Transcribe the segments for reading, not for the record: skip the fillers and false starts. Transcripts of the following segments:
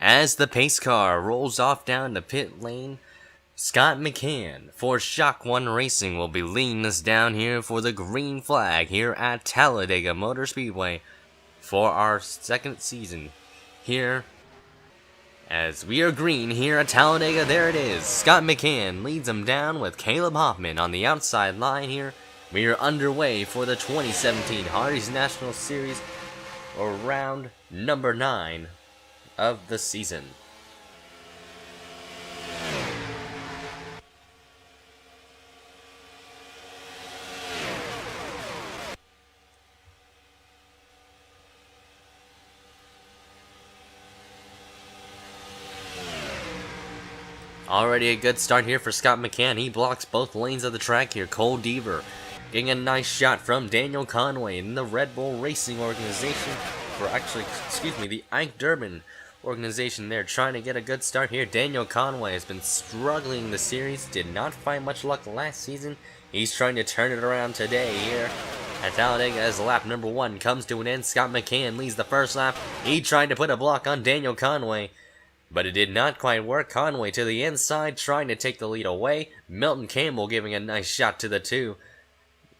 As the pace car rolls off down the pit lane, Scott McCann for Shock 1 Racing will be leading us down here for the green flag here at Talladega Motor Speedway for our second season here. As we are green here at Talladega, there it is. Scott McCann leads them down with Caleb Hoffman on the outside line here. We are underway for the 2017 Hardee's National Series, or round number 9 of the season. Already a good start here for Scott McCann. He blocks both lanes of the track here. Cole Deaver getting a nice shot from Daniel Conway in the Red Bull Racing organization, the Ike Durbin organization there, trying to get a good start here. Daniel Conway has been struggling the series, did not find much luck last season. He's trying to turn it around today here at Talladega as lap number 1 comes to an end. Scott McCann leads the first lap. He tried to put a block on Daniel Conway, but it did not quite work. Conway to the inside, trying to take the lead away. Milton Campbell giving a nice shot to the 2,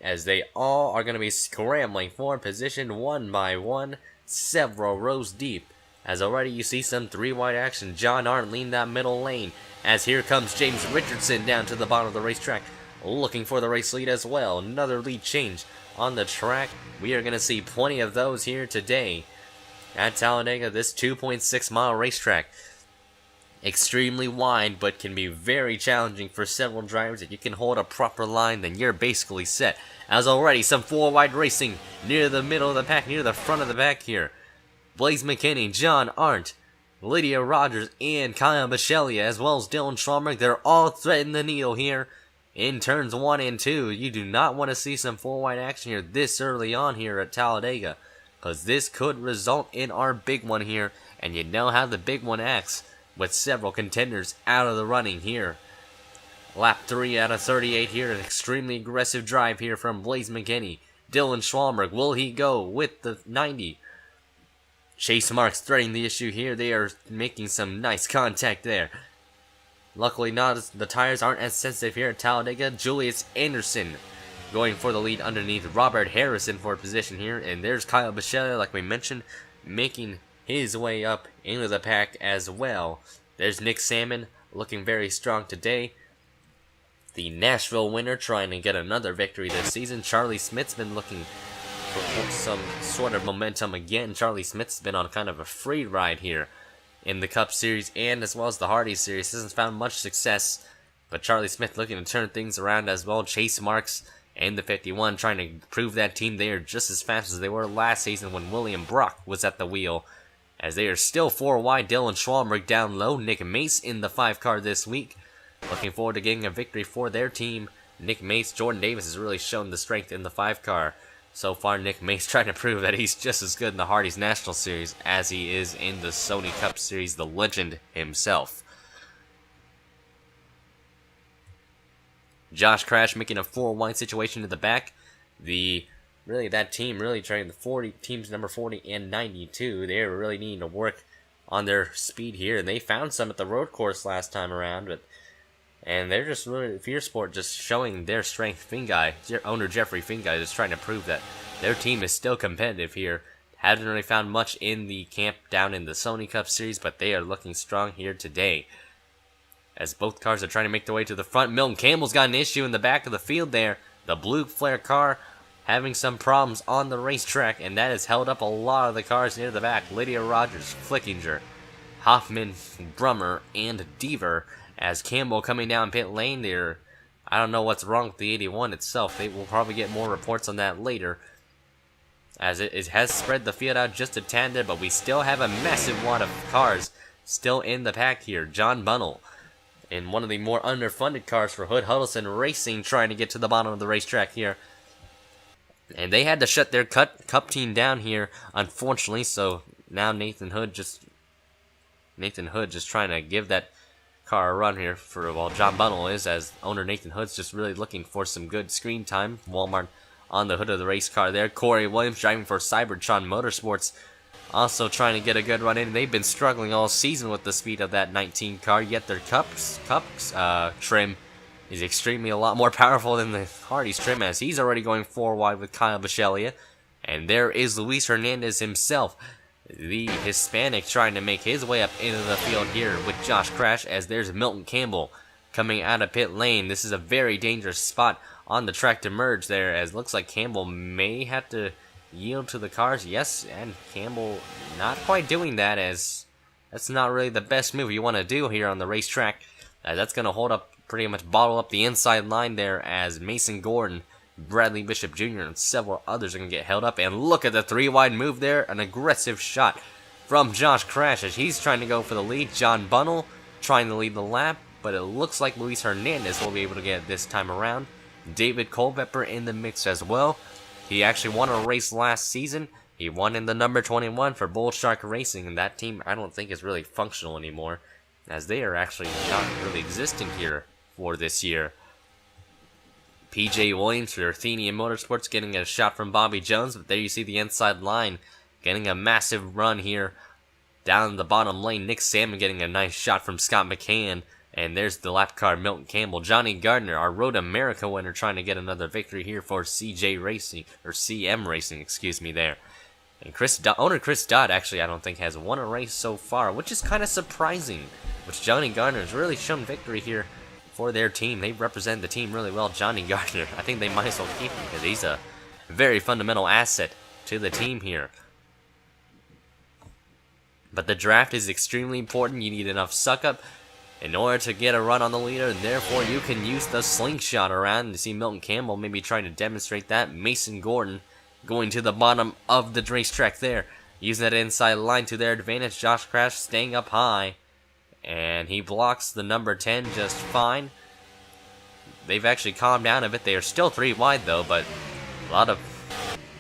as they all are going to be scrambling for position one by one, several rows deep. As already you see some 3-wide action. John Arndt leading that middle lane, as here comes James Richardson down to the bottom of the racetrack, looking for the race lead as well. Another lead change on the track. We are going to see plenty of those here today at Talladega, this 2.6-mile racetrack. Extremely wide, but can be very challenging for several drivers. If you can hold a proper line, then you're basically set. As already some 4-wide racing near the middle of the pack, near the front of the pack here. Blaze McKinney, John Arndt, Lydia Rogers, and Kyle Michelia, as well as Dylan Schwalmberg, they're all threading the needle here in turns 1 and 2. You do not want to see some 4-wide action here this early on here at Talladega, because this could result in our big one here, and you know how the big one acts, with several contenders out of the running here. Lap 3 out of 38 here, an extremely aggressive drive here from Blaze McKinney. Dylan Schwalmberg, will he go with the 90? Chase Marks threading the issue here. They are making some nice contact there. Luckily the tires aren't as sensitive here at Talladega. Julius Anderson going for the lead underneath Robert Harrison for position here. And there's Kyle Bichelle, like we mentioned, making his way up into the pack as well. There's Nick Salmon looking very strong today. The Nashville winner trying to get another victory this season. Charlie Smith's been looking for some sort of momentum again. Charlie Smith's been on kind of a free ride here in the Cup Series and as well as the Hardee Series. Hasn't found much success, but Charlie Smith looking to turn things around as well. Chase Marks and the 51 trying to prove that team they are just as fast as they were last season when William Brock was at the wheel, as they are still 4 wide. Dylan Schwalmberg down low. Nick Mace in the 5 car this week. Looking forward to getting a victory for their team. Nick Mace, Jordan Davis has really shown the strength in the 5 car. So far, Nick Mace trying to prove that he's just as good in the Hardee's National Series as he is in the Sony Cup Series, the legend himself. Josh Crash making a 4-wide situation to the back. That team really trying the teams number 40 and 92. They're really needing to work on their speed here, and they found some at the road course last time around, and they're just really, Fear Sport just showing their strength. Owner Jeffrey Finguy is trying to prove that their team is still competitive here. Haven't really found much in the camp down in the Sony Cup Series, but they are looking strong here today, as both cars are trying to make their way to the front. Milton Campbell's got an issue in the back of the field there. The blue flare car having some problems on the racetrack, and that has held up a lot of the cars near the back. Lydia Rogers, Flickinger, Hoffman, Brummer, and Deaver, as Campbell coming down pit lane there. I don't know what's wrong with the 81 itself. They will probably get more reports on that later, as it has spread the field out just a tad there, but we still have a massive wad of cars still in the pack here. John Bunnell in one of the more underfunded cars for Hood Huddleston Racing, trying to get to the bottom of the racetrack here. And they had to shut their cup team down here, unfortunately, so now Nathan Hood just trying to give that car a run here for, well, John Bunnell is, as owner Nathan Hood's just really looking for some good screen time. Walmart on the hood of the race car there. Corey Williams driving for Cybertron Motorsports also trying to get a good run in. They've been struggling all season with the speed of that 19 car, yet their cups trim is extremely a lot more powerful than the Hardee's trim, as he's already going 4 wide with Kyle Bichelia. And there is Luis Hernandez himself, the Hispanic, trying to make his way up into the field here with Josh Crash, as there's Milton Campbell coming out of pit lane. This is a very dangerous spot on the track to merge there, as looks like Campbell may have to yield to the cars. Yes, and Campbell not quite doing that, as that's not really the best move you want to do here on the racetrack. That's going to hold up, pretty much bottle up the inside line there, as Mason Gordon, Bradley Bishop Jr., and several others are going to get held up. And look at the 3-wide move there, an aggressive shot from Josh Crash as he's trying to go for the lead. John Bunnell trying to lead the lap, but it looks like Luis Hernandez will be able to get it this time around. David Culpepper in the mix as well. He actually won a race last season. He won in the number 21 for Bull Shark Racing, and that team I don't think is really functional anymore, as they are actually not really existing here for this year. PJ Williams for Athenian Motorsports getting a shot from Bobby Jones, but there you see the inside line getting a massive run here down the bottom lane. Nick Salmon getting a nice shot from Scott McCann, and there's the lap car Milton Campbell. Johnny Gardner, our Road America winner, trying to get another victory here for CJ Racing, or CM Racing, excuse me there. And owner Chris Dodd actually I don't think has won a race so far, which is kind of surprising, which Johnny Gardner has really shown victory here for their team. They represent the team really well. Johnny Gardner, I think they might as well keep him because he's a very fundamental asset to the team here. But the draft is extremely important. You need enough suck-up in order to get a run on the leader, and therefore you can use the slingshot around. You see Milton Campbell maybe trying to demonstrate that. Mason Gordon going to the bottom of the racetrack there, using that inside line to their advantage. Josh Crash staying up high, and he blocks the number 10 just fine. They've actually calmed down a bit. They are still 3 wide though, but a lot of...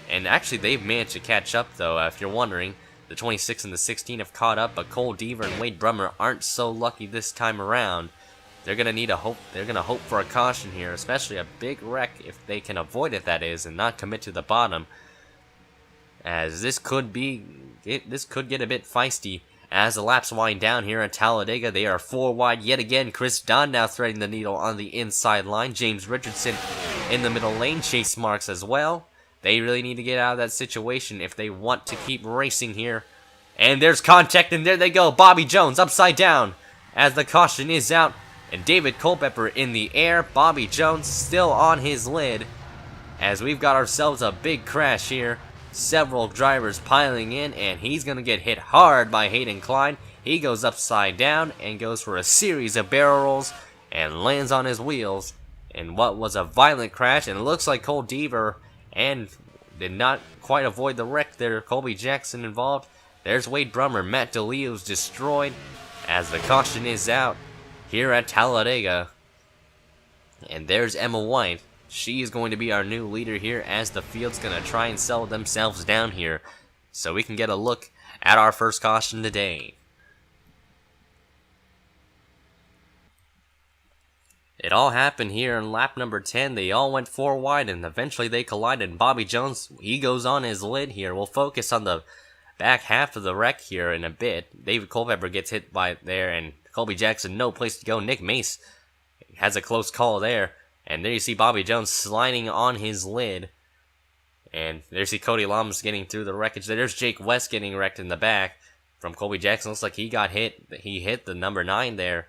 And actually they've managed to catch up though, if you're wondering. The 26 and the 16 have caught up, but Cole Deaver and Wade Brummer aren't so lucky this time around. They're gonna need a hope. They're gonna hope for a caution here, especially a big wreck if they can avoid it, that is, and not commit to the bottom. As this could get a bit feisty as the laps wind down here at Talladega. They are 4 wide yet again. Chris Don now threading the needle on the inside line. James Richardson in the middle lane. Chase Marks as well. They really need to get out of that situation if they want to keep racing here. And there's contact, and there they go. Bobby Jones upside down as the caution is out. And David Culpepper in the air. Bobby Jones still on his lid, as we've got ourselves a big crash here. Several drivers piling in, and he's going to get hit hard by Hayden Klein. He goes upside down and goes for a series of barrel rolls and lands on his wheels in what was a violent crash. And it looks like Cole Deaver and did not quite avoid the wreck there. Colby Jackson involved. There's Wade Brummer. Matt DeLeo's destroyed as the caution is out here at Talladega. And there's Emma White. She is going to be our new leader here, as the field's going to try and settle themselves down here, so we can get a look at our first caution today. It all happened here in lap number 10. They all went 4 wide, and eventually they collided. Bobby Jones, he goes on his lid here. We'll focus on the back half of the wreck here in a bit. David Culpepper gets hit by there, and Colby Jackson, no place to go. Nick Mace has a close call there. And there you see Bobby Jones sliding on his lid. And there you see Cody Lums getting through the wreckage. There's Jake West getting wrecked in the back from Colby Jackson. Looks like he got hit. He hit the number 9 there.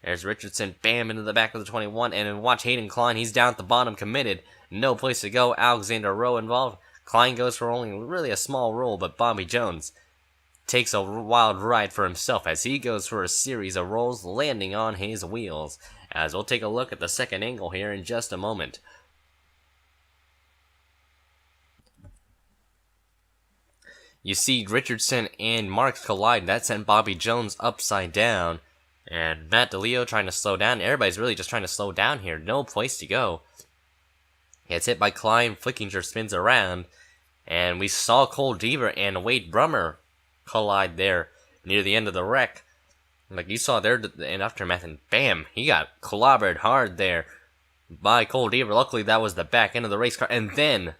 There's Richardson, bam, into the back of the 21. And then watch Hayden Klein. He's down at the bottom, committed. No place to go. Alexander Rowe involved. Klein goes for only really a small roll, but Bobby Jones takes a wild ride for himself as he goes for a series of rolls, landing on his wheels. As we'll take a look at the second angle here in just a moment. You see Richardson and Marks collide. That sent Bobby Jones upside down. And Matt DeLeo trying to slow down. Everybody's really just trying to slow down here. No place to go. Gets hit by Klein. Flickinger spins around. And we saw Cole Deaver and Wade Brummer collide there near the end of the wreck. Like you saw there in aftermath, and bam, he got clobbered hard there by Cole Deaver. Luckily, that was the back end of the race car. And then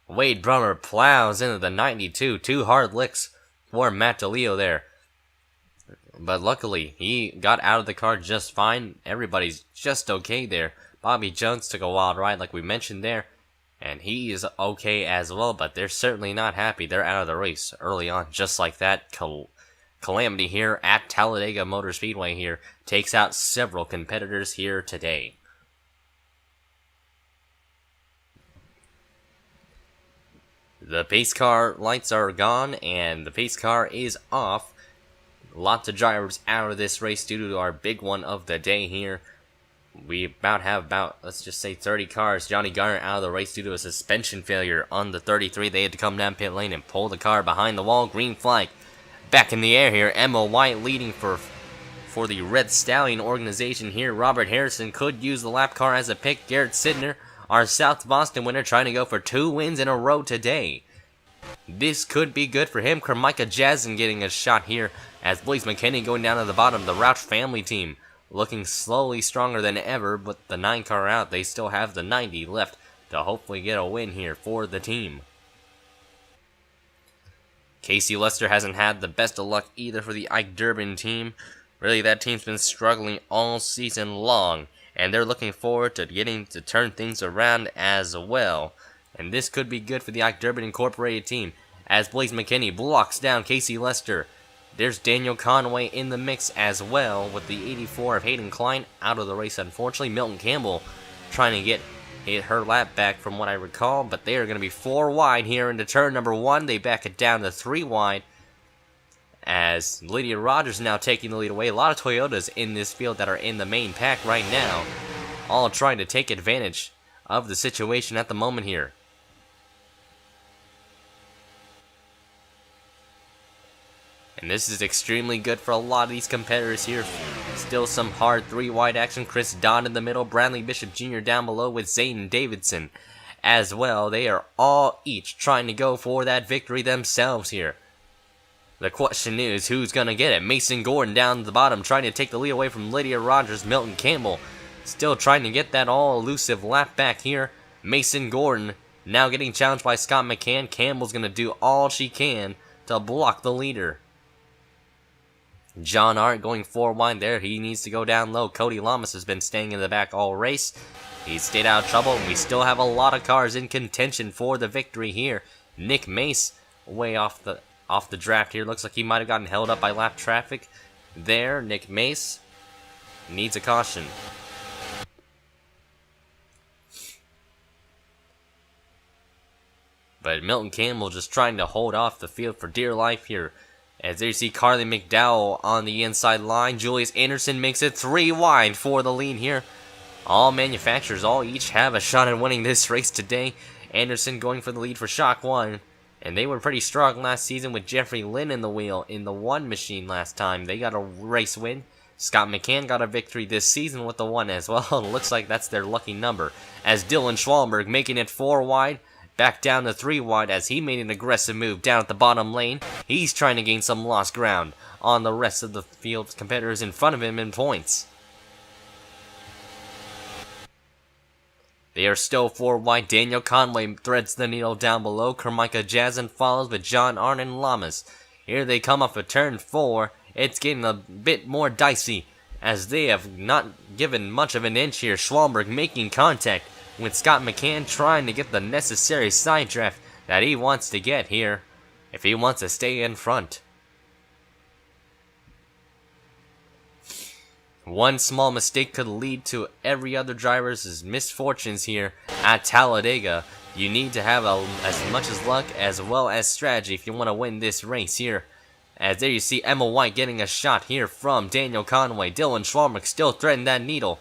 Wade Brummer plows into the 92. 2 hard licks for Matt DeLeo there. But luckily, he got out of the car just fine. Everybody's just okay there. Bobby Jones took a wild ride like we mentioned there. And he is okay as well, but they're certainly not happy. They're out of the race early on, just like that. Calamity here at Talladega Motor Speedway here takes out several competitors here today. The pace car lights are gone, and the pace car is off. Lots of drivers out of this race due to our big one of the day here. We have let's just say 30 cars. Johnny Garner out of the race due to a suspension failure on the 33. They had to come down pit lane and pull the car behind the wall. Green flag back in the air here. Emma White leading for the Red Stallion organization here. Robert Harrison could use the lap car as a pick. Garrett Sidner, our South Boston winner, trying to go for 2 wins in a row today. This could be good for him. Carmichael Jazzen getting a shot here as Blaze McKinney going down to the bottom. The Roush family team looking slowly stronger than ever, but the 9 car out, they still have the 90 left to hopefully get a win here for the team. Casey Lester hasn't had the best of luck either for the Ike Durbin team. Really, that team's been struggling all season long, and they're looking forward to getting to turn things around as well. And this could be good for the Ike Durbin Incorporated team as Blaze McKinney blocks down Casey Lester. There's Daniel Conway in the mix as well with the 84 of Hayden Klein out of the race, unfortunately. Milton Campbell trying to get her lap back from what I recall, but they are going to be 4 wide here into turn number 1. They back it down to 3 wide as Lydia Rogers now taking the lead away. A lot of Toyotas in this field that are in the main pack right now, all trying to take advantage of the situation at the moment here. And this is extremely good for a lot of these competitors here. Still some hard 3 wide action. Chris Dodd in the middle. Bradley Bishop Jr. down below with Zayden Davidson as well. They are all each trying to go for that victory themselves here. The question is, who's going to get it? Mason Gordon down at the bottom trying to take the lead away from Lydia Rogers. Milton Campbell still trying to get that all-elusive lap back here. Mason Gordon now getting challenged by Scott McCann. Campbell's going to do all she can to block the leader. John Art going 4 wide there. He needs to go down low. Cody Lamas has been staying in the back all race. He's stayed out of trouble. We still have a lot of cars in contention for the victory here. Nick Mace way off the draft here. Looks like he might have gotten held up by lap traffic there. Nick Mace needs a caution. But Milton Campbell just trying to hold off the field for dear life here. As there you see Carly McDowell on the inside line. Julius Anderson makes it 3 wide for the lead here. All manufacturers all each have a shot at winning this race today. Anderson going for the lead for Shock 1. And they were pretty strong last season with Jeffrey Lynn in the wheel in the 1 machine last time. They got a race win. Scott McCann got a victory this season with the 1 as well. Looks like that's their lucky number. As Dylan Schwallenberg making it 4 wide. Back down to 3 wide as he made an aggressive move down at the bottom lane. He's trying to gain some lost ground on the rest of the field's competitors in front of him in points. They are still 4 wide. Daniel Conway threads the needle down below. Carmichael Jazzen follows with John Arnott and Lamas. Here they come off of turn 4. It's getting a bit more dicey as they have not given much of an inch here. Schwallenberg making contact with Scott McCann trying to get the necessary side draft that he wants to get here if he wants to stay in front. One small mistake could lead to every other driver's misfortunes here at Talladega. You need to have as much as luck as well as strategy if you want to win this race here. As there you see Emma White getting a shot here from Daniel Conway. Dylan Schwalmenberg still threading that needle.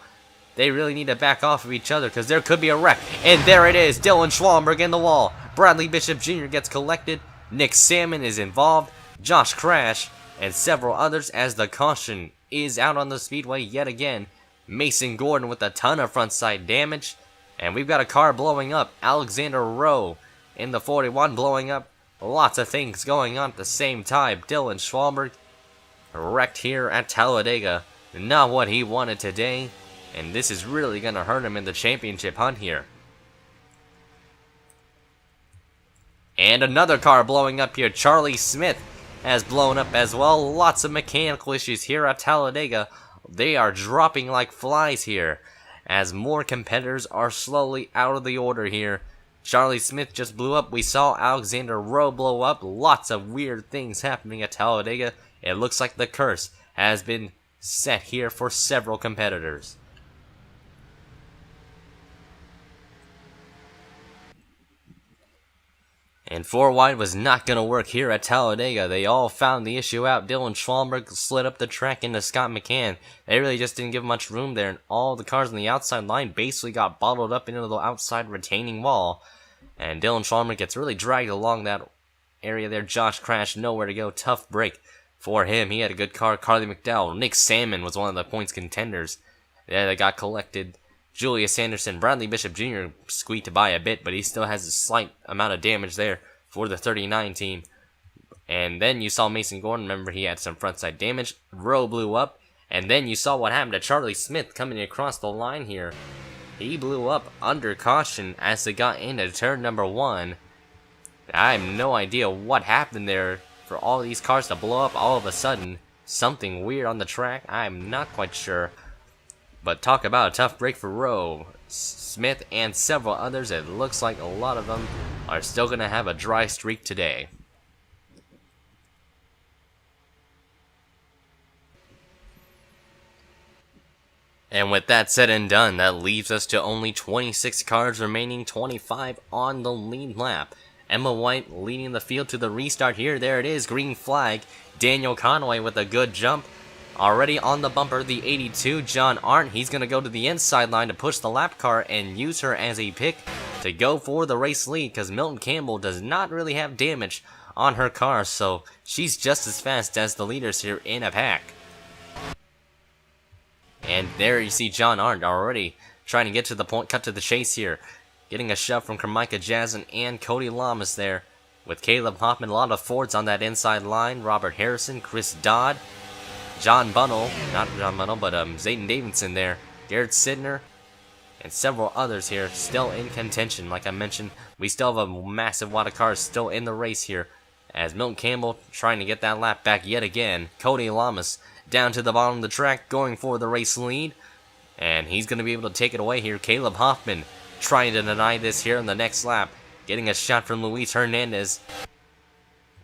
They really need to back off of each other because there could be a wreck. And there it is, Dylan Schwalmenberg in the wall. Bradley Bishop Jr. gets collected. Nick Salmon is involved. Josh Crash and several others as the caution is out on the speedway yet again. Mason Gordon with a ton of front side damage. And we've got a car blowing up. Alexander Rowe in the 41 blowing up. Lots of things going on at the same time. Dylan Schwalmenberg wrecked here at Talladega. Not what he wanted today. And this is really going to hurt him in the championship hunt here. And another car blowing up here. Charlie Smith has blown up as well. Lots of mechanical issues here at Talladega. They are dropping like flies here, as more competitors are slowly out of the order here. Charlie Smith just blew up. We saw Alexander Rowe blow up. Lots of weird things happening at Talladega. It looks like the curse has been set here for several competitors. And 4 wide was not going to work here at Talladega. They all found the issue out. Dylan Schwalmberg slid up the track into Scott McCann. They really just didn't give much room there, and all the cars on the outside line basically got bottled up into the outside retaining wall. And Dylan Schwalmberg gets really dragged along that area there. Josh crashed, nowhere to go. Tough break for him. He had a good car. Carly McDowell. Nick Salmon was one of the points contenders that got collected. Julius Anderson, Bradley Bishop Jr. squeaked by a bit, but he still has a slight amount of damage there for the 39 team. And then you saw Mason Gordon. Remember, he had some frontside damage. Rowe blew up. And then you saw what happened to Charlie Smith coming across the line here. He blew up under caution as they got into turn number 1. I have no idea what happened there for all these cars to blow up all of a sudden. Something weird on the track. I'm not quite sure. But talk about a tough break for Rowe, Smith, and several others. It looks like a lot of them are still going to have a dry streak today. And with that said and done, that leaves us to only 26 cars remaining, 25 on the lead lap. Emma White leading the field to the restart here. There it is, green flag. Daniel Conway with a good jump. Already on the bumper, the 82, John Arndt. He's going to go to the inside line to push the lap car and use her as a pick to go for the race lead, because Milton Campbell does not really have damage on her car, so she's just as fast as the leaders here in a pack. And there you see John Arndt already trying to get to the point, cut to the chase here. Getting a shove from Carmika Jazin and Cody Lamas there. With Caleb Hoffman, a lot of Fords on that inside line. Robert Harrison, Chris Dodd, John Bunnell, not John Bunnell, but Zayden Davidson there, Garrett Sidner, and several others here still in contention. Like I mentioned, we still have a massive wad of cars still in the race here, as Milton Campbell trying to get that lap back yet again. Cody Lamas down to the bottom of the track, going for the race lead, and he's going to be able to take it away here. Caleb Hoffman trying to deny this here in the next lap, getting a shot from Luis Hernandez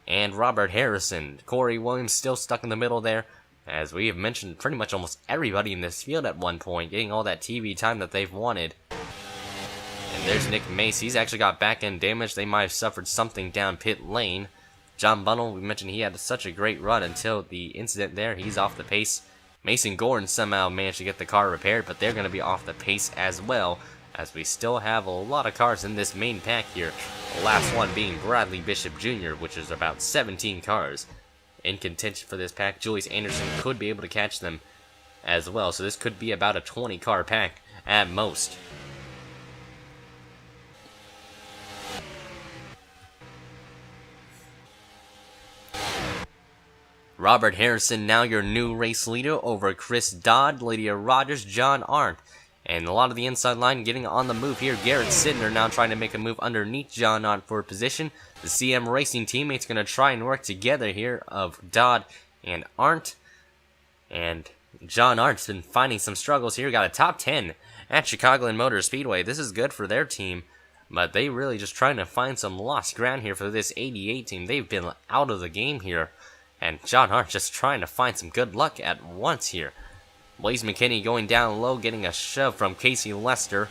and Robert Harrison. Corey Williams still stuck in the middle there, as we have mentioned pretty much almost everybody in this field at one point, getting all that TV time that they've wanted. And there's Nick Mace. He's actually got back-end damage. They might have suffered something down pit lane. John Bunnell, we mentioned he had such a great run until the incident there. He's off the pace. Mason Gordon somehow managed to get the car repaired, but they're going to be off the pace as well, as we still have a lot of cars in this main pack here. The last one being Bradley Bishop Jr., which is about 17 cars in contention for this pack. Julius Anderson could be able to catch them as well, so this could be about a 20 car pack at most. Robert Harrison now your new race leader over Chris Dodd, Lydia Rogers, John Arndt. And a lot of the inside line getting on the move here. Garrett Sidner now trying to make a move underneath John Arndt for a position. The CM Racing teammates going to try and work together here of Dodd and Arndt. And John Arndt's been finding some struggles here. Got a top 10 at Chicagoland Motor Speedway. This is good for their team, but they really just trying to find some lost ground here for this 88 team. They've been out of the game here. And John Arndt just trying to find some good luck at once here. Blaze McKinney going down low, getting a shove from Casey Lester.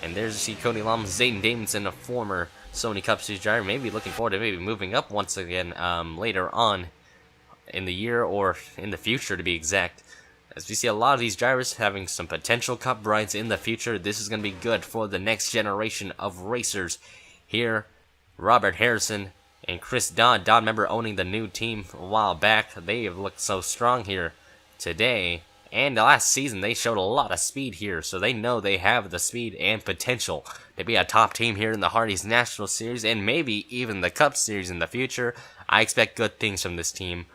And there's you see Cody Lamas, Zayden Davidson, a former Sony Cup Series driver, maybe looking forward to maybe moving up once again later on in the year, or in the future to be exact. As we see a lot of these drivers having some potential Cup rides in the future, this is going to be good for the next generation of racers. Here, Robert Harrison and Chris Dodd. Dodd, remember, owning the new team a while back. They have looked so strong here today. And last season, they showed a lot of speed here, so they know they have the speed and potential to be a top team here in the Hardee's National Series, and maybe even the Cup Series in the future. I expect good things from this team.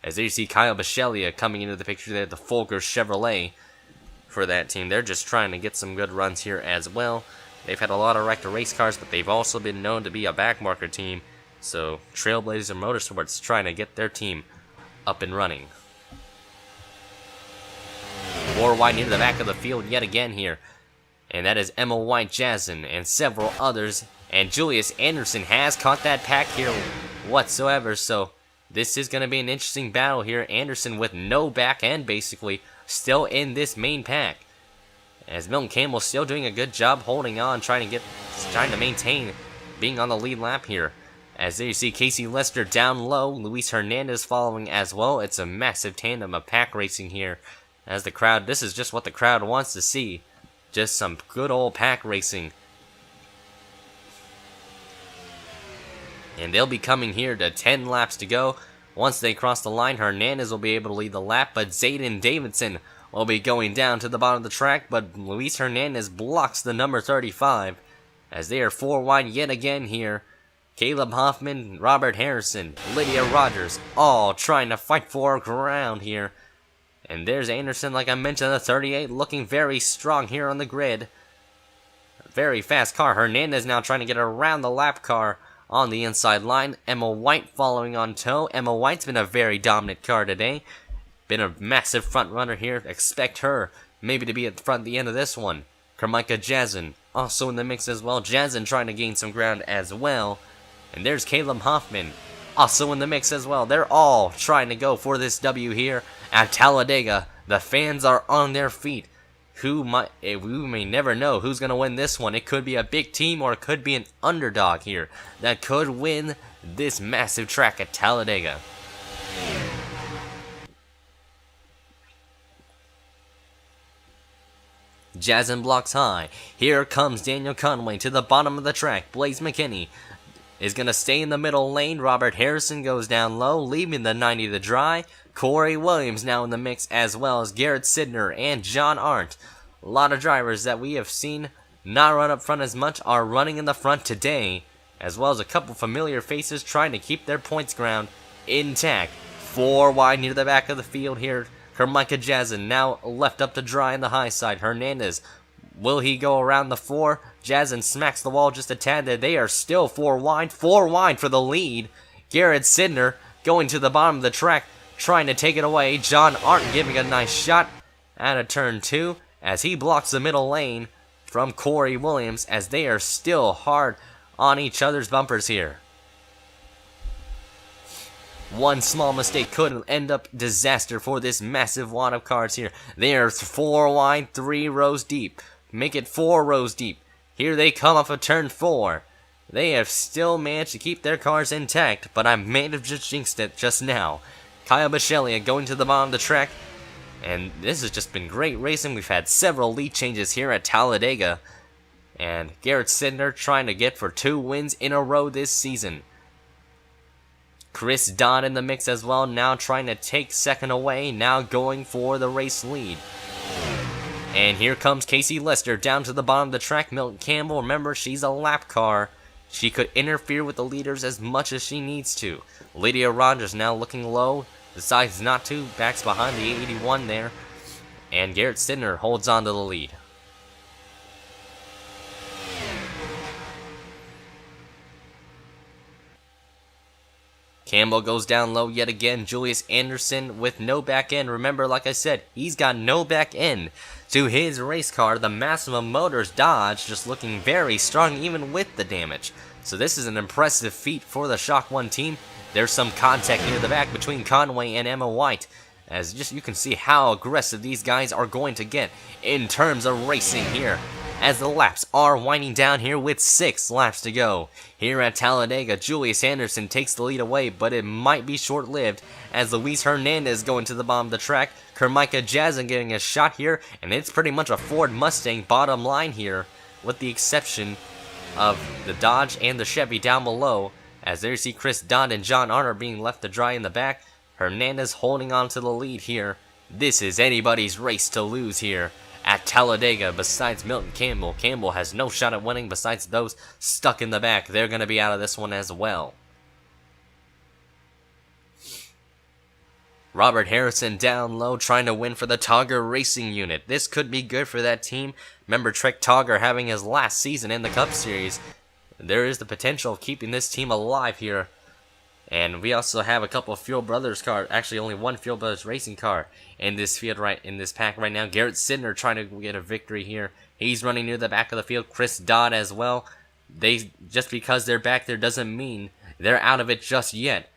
As there you see Kyle Bichelia coming into the picture there, the Folger Chevrolet for that team. They're just trying to get some good runs here as well. They've had a lot of wrecked race cars, but they've also been known to be a backmarker team. So Trailblazer Motorsports trying to get their team up and running. 4 wide near the back of the field yet again here. And that is Emma White Jazen and several others. And Julius Anderson has caught that pack here whatsoever. So this is going to be an interesting battle here. Anderson with no back end basically still in this main pack. As Milton Campbell still doing a good job holding on, trying to maintain being on the lead lap here. As there you see Casey Lester down low, Luis Hernandez following as well. It's a massive tandem of pack racing here. As the crowd, this is just what the crowd wants to see. Just some good old pack racing. And they'll be coming here to 10 laps to go. Once they cross the line, Hernandez will be able to lead the lap, but Zayden Davidson will be going down to the bottom of the track, but Luis Hernandez blocks the number 35, as they are 4 wide yet again here. Caleb Hoffman, Robert Harrison, Lydia Rogers, all trying to fight for ground here. And there's Anderson, like I mentioned, the 38, looking very strong here on the grid. Very fast car. Hernandez now trying to get around the lap car on the inside line. Emma White following on tow. Emma White's been a very dominant car today. Been a massive front runner here. Expect her maybe to be at the front at the end of this one. Carmika Jazen also in the mix as well. Jazen trying to gain some ground as well. And there's Caleb Hoffman also in the mix as well. They're all trying to go for this W here at Talladega. The fans are on their feet. We may never know who's going to win this one. It could be a big team or it could be an underdog here that could win this massive track at Talladega. Jazen blocks high. Here comes Daniel Conway to the bottom of the track. Blaze McKinney is going to stay in the middle lane. Robert Harrison goes down low, leaving the 90 to dry. Corey Williams now in the mix, as well as Garrett Sidner and John Arndt. A lot of drivers that we have seen not run up front as much are running in the front today, as well as a couple familiar faces trying to keep their points ground intact. 4 wide near the back of the field here. Carmika Jazen now left up to dry on the high side. Hernandez, will he go around the 4? Jazen smacks the wall just a tad there. They are still 4 wide. 4 wide for the lead. Garrett Sidner going to the bottom of the track, trying to take it away. John Arndt giving a nice shot out of turn 2 as he blocks the middle lane from Corey Williams, as they are still hard on each other's bumpers here. One small mistake could end up disaster for this massive wad of cars here. They are 4 wide, 3 rows deep. Make it 4 rows deep. Here they come off of turn 4. They have still managed to keep their cars intact, but I may have just jinxed it just now. Kyle Bichelia going to the bottom of the track. And this has just been great racing. We've had several lead changes here at Talladega. And Garrett Sidner trying to get for 2 wins in a row this season. Chris Dodd in the mix as well, now trying to take second away, now going for the race lead. And here comes Casey Lester down to the bottom of the track. Milton Campbell, remember, she's a lap car. She could interfere with the leaders as much as she needs to. Lydia Rogers now looking low, decides not to, backs behind the 81 there. And Garrett Sidner holds on to the lead. Campbell goes down low yet again. Julius Anderson with no back end. Remember, like I said, he's got no back end to his race car. The Maximum Motors Dodge just looking very strong even with the damage. So this is an impressive feat for the Shock 1 team. There's some contact near the back between Conway and Emma White, as just you can see how aggressive these guys are going to get in terms of racing here, as the laps are winding down here with 6 laps to go. Here at Talladega, Julius Anderson takes the lead away, but it might be short-lived as Luis Hernandez going to the bottom of the track. Carmika Jazen getting a shot here, and it's pretty much a Ford Mustang bottom line here, with the exception of the Dodge and the Chevy down below, as there you see Chris Dodd and John Arnott being left to dry in the back. Hernandez holding on to the lead here. This is anybody's race to lose here at Talladega. Besides Milton Campbell, Campbell has no shot at winning. Besides those stuck in the back, they're going to be out of this one as well. Robert Harrison down low trying to win for the Togger Racing Unit. This could be good for that team. Remember Trek Togger having his last season in the Cup Series. there is the potential of keeping this team alive here. And we also have a couple of Fuel Brothers cars, actually only one Fuel Brothers racing car in this field in this pack right now. Garrett Sidner trying to get a victory here. He's running near the back of the field. Chris Dodd as well. Just because they're back there doesn't mean they're out of it just yet.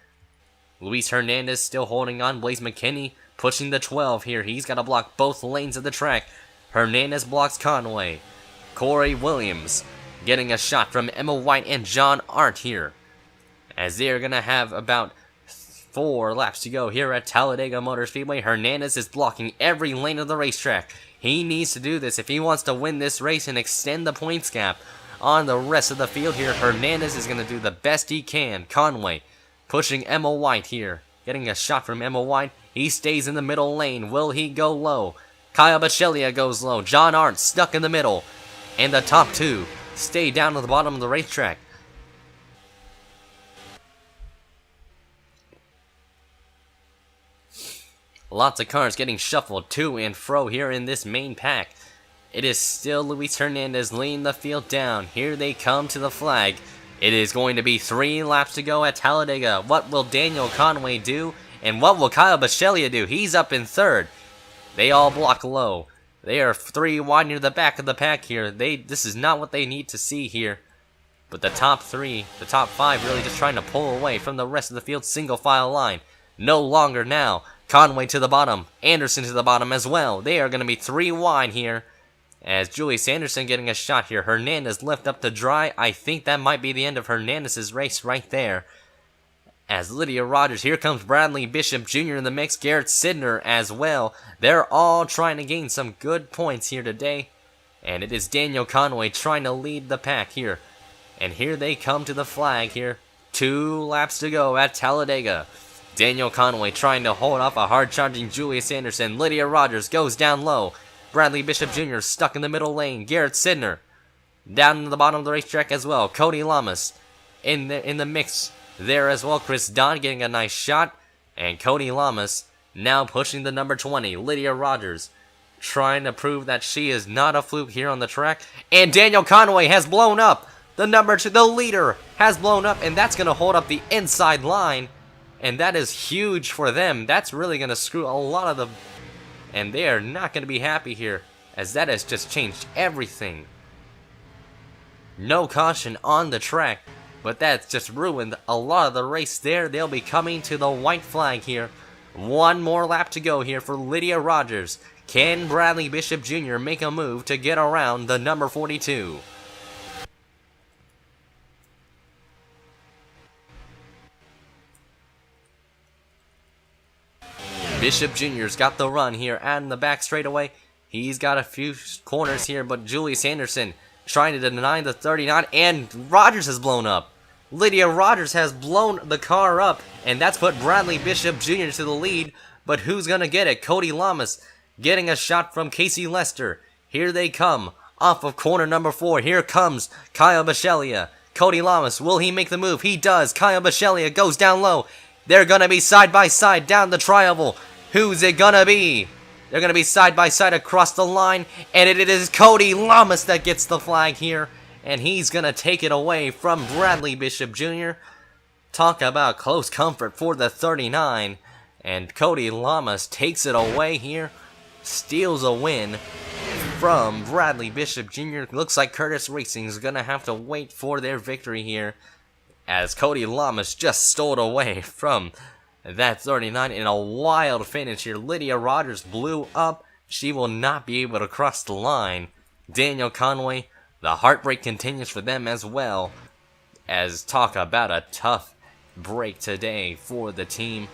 Luis Hernandez still holding on. Blaze McKinney pushing the 12 here. He's got to block both lanes of the track. Hernandez blocks Conway. Corey Williams getting a shot from Emma White and John Arndt here, as they are going to have about 4 laps to go here at Talladega Motor Speedway. Hernandez is blocking every lane of the racetrack. He needs to do this if he wants to win this race and extend the points gap on the rest of the field here. Hernandez is going to do the best he can. Conway pushing Emma White here, getting a shot from Emma White. He stays in the middle lane. Will he go low? Kyle Bachelia goes low. John Arndt stuck in the middle. And the top 2 stay down to the bottom of the racetrack. Lots of cars getting shuffled to and fro here in this main pack. It is still Luis Hernandez leading the field down. Here they come to the flag. It is going to be 3 laps to go at Talladega. What will Daniel Conway do? And what will Kyle Bachelia do? He's up in 3rd. They all block low. They are 3 wide near the back of the pack here. This is not what they need to see here. But the top 3, the top 5 really just trying to pull away from the rest of the field single file line. No longer now. Conway to the bottom. Anderson to the bottom as well. They are going to be 3 wide here. As Julius Anderson getting a shot here. Hernandez left up to dry. I think that might be the end of Hernandez's race right there. As Lydia Rogers, here comes Bradley Bishop Jr. in the mix. Garrett Sidner as well. They're all trying to gain some good points here today. And it is Daniel Conway trying to lead the pack here. And here they come to the flag here. 2 laps to go at Talladega. Daniel Conway trying to hold off a hard-charging Julius Anderson. Lydia Rogers goes down low. Bradley Bishop Jr. stuck in the middle lane. Garrett Sidner down to the bottom of the racetrack as well. Cody Lamas in the mix there as well. Chris Dodd getting a nice shot. And Cody Lamas now pushing the number 20. Lydia Rogers trying to prove that she is not a fluke here on the track. And Daniel Conway has blown up. The number 2, the leader, has blown up. And that's going to hold up the inside line. And that is huge for them. That's really going to screw a lot of them. And they are not going to be happy here, as that has just changed everything. No caution on the track, but that's just ruined a lot of the race there. They'll be coming to the white flag here. 1 more lap to go here for Lydia Rogers. Can Bradley Bishop Jr. make a move to get around the number 42? Bishop Jr.'s got the run here and the back straightaway. He's got a few corners here, but Julius Anderson trying to deny the 39, and Rogers has blown up. Lydia Rogers has blown the car up, and that's put Bradley Bishop Jr. to the lead. But who's going to get it? Cody Lamas getting a shot from Casey Lester. Here they come off of corner number 4. Here comes Kyle Bachelia. Cody Lamas, will he make the move? He does. Kyle Bachelia goes down low. They're going to be side by side down the tri-oval. Who's it going to be? They're going to be side by side across the line. And it is Cody Lamas that gets the flag here. And he's going to take it away from Bradley Bishop Jr. Talk about close comfort for the 39. And Cody Lamas takes it away here. Steals a win from Bradley Bishop Jr. Looks like Curtis Racing is going to have to wait for their victory here, as Cody Lamas just stole it away from that 39 in a wild finish here. Lydia Rogers blew up. She will not be able to cross the line. Daniel Conway, the heartbreak continues for them as well, as talk about a tough break today for the team.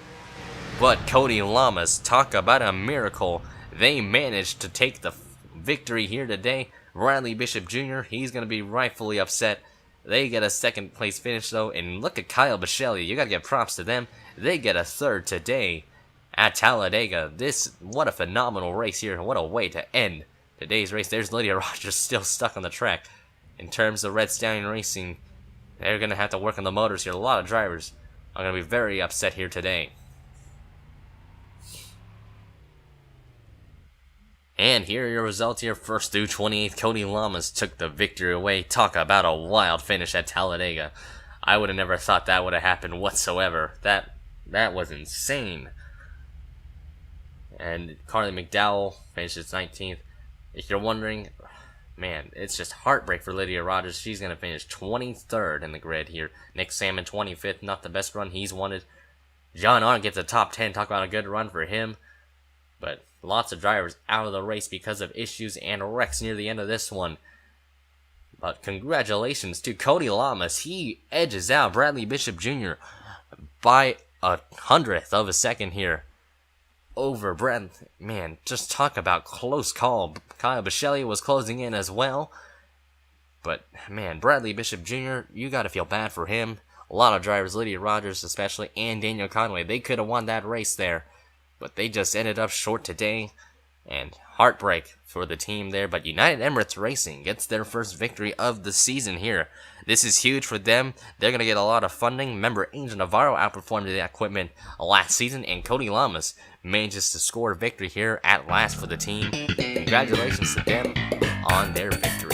But Cody Lamas, talk about a miracle. They managed to take the victory here today. Bradley Bishop Jr., he's going to be rightfully upset. They get a second place finish though, and look at Kyle Bachelia. You got to give props to them. They get a third today at Talladega. What a phenomenal race here. What a way to end today's race. There's Lydia Rogers still stuck on the track. In terms of Red Stallion Racing, they're going to have to work on the motors here. A lot of drivers are going to be very upset here today. And here are your results here. First through 28th, Cody Lamas took the victory away. Talk about a wild finish at Talladega. I would have never thought that would have happened whatsoever. That was insane. And Carly McDowell finishes 19th. If you're wondering, man, it's just heartbreak for Lydia Rogers. She's going to finish 23rd in the grid here. Nick Salmon 25th, not the best run he's wanted. John Arndt gets a top 10. Talk about a good run for him. But lots of drivers out of the race because of issues and wrecks near the end of this one. But congratulations to Cody Lamas. He edges out Bradley Bishop Jr. by 100th of a second here over Brad. Man, just talk about close call. Kyle Bichelli was closing in as well. But, man, Bradley Bishop Jr., you got to feel bad for him. A lot of drivers, Lydia Rogers especially, and Daniel Conway, they could have won that race there. But they just ended up short today. And heartbreak for the team there. But United Emirates Racing gets their first victory of the season here. This is huge for them. They're going to get a lot of funding. Remember, Angel Navarro outperformed the equipment last season. And Cody Lamas manages to score a victory here at last for the team. Congratulations to them on their victory.